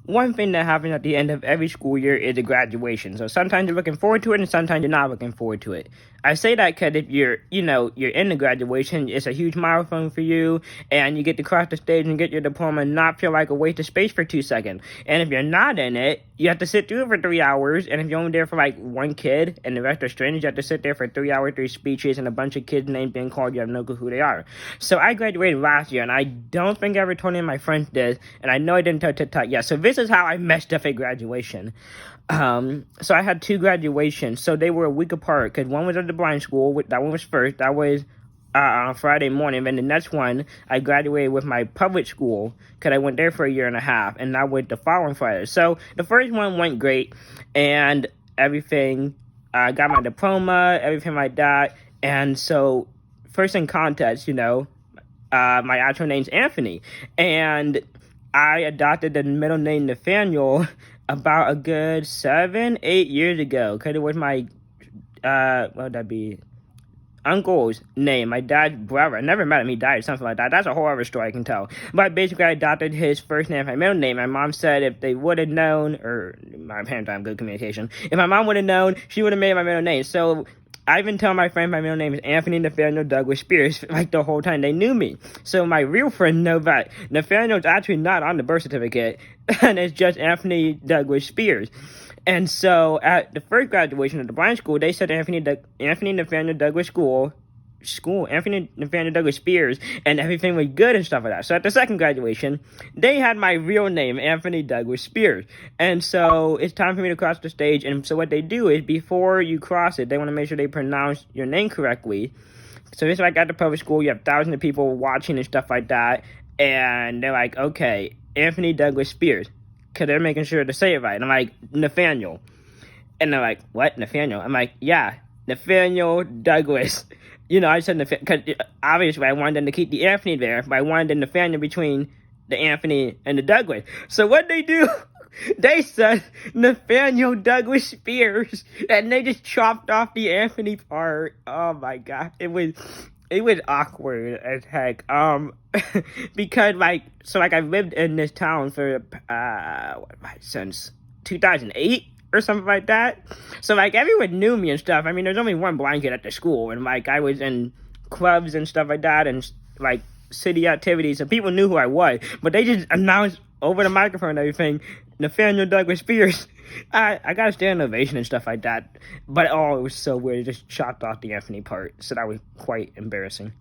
one thing that happens at the end of every school year is a graduation. So sometimes you're looking forward to it and sometimes you're not looking forward to it. I say that because if you're in the graduation, it's a huge milestone for you and you get to cross the stage and get your diploma and not feel like a waste of space for 2 seconds. And if you're not in it, you have to sit through it for 3 hours. And if you're only there for like one kid and the rest are strangers, you have to sit there for 3 hours, 3 speeches, and a bunch of kids' names being called. You have no clue who they are. So I graduated last year and I don't think I ever told any of my friends this. And I know I didn't tell TikTok yet. So this is how I messed up at graduation. So I had 2 graduations. So they were a week apart because one was at the blind school. That one was first. That was on Friday morning. Then the next one, I graduated with my public school because I went there for a year and a half. And I went the following Friday. So the first one went great. And everything, I got my diploma, everything like that. And so first in context, my actual name's Anthony. And I adopted the middle name Nathaniel about a good 7-8 years ago. Because it was my, what would that be? Uncle's name, my dad's brother. I never met him, he died, something like that. That's a whole other story I can tell. But basically, I adopted his first name, my middle name. My mom said if they would have known, or my parents don't have good communication, if my mom would have known, she would have made my middle name. So I've been telling my friend my middle name is Anthony Nathaniel Douglas Spears, like the whole time. They knew me. So my real friends know that Nathaniel's actually not on the birth certificate, and it's just Anthony Douglas Spears. And so at the first graduation of the blind school, they said Anthony Nathaniel Douglas Anthony Nathaniel Douglas Spears, and everything was good and stuff like that. So at the second graduation, they had my real name, Anthony Douglas Spears. And so it's time for me to cross the stage. And so what they do is before you cross it, they want to make sure they pronounce your name correctly. So it's like at the public school, you have thousands of people watching and stuff like that. And they're like, okay, Anthony Douglas Spears. Because they're making sure to say it right. And I'm like, Nathaniel. And they're like, what, Nathaniel? I'm like, yeah, Nathaniel Douglas. I said Nathaniel, because obviously I wanted them to keep the Anthony there, but I wanted the Nathaniel between the Anthony and the Douglas. So what they do, they said Nathaniel Douglas Spears, and they just chopped off the Anthony part. Oh my God. It was awkward as heck. Because I've lived in this town for, since 2008 or something like that. So, everyone knew me and stuff. I mean, there's only one blind kid at the school, and, I was in clubs and stuff like that, and, city activities, so people knew who I was. But they just announced over the microphone and everything, Nathaniel Douglas Spears. I got a standing ovation and stuff like that. But, it was so weird. It just chopped off the Anthony part. So that was quite embarrassing.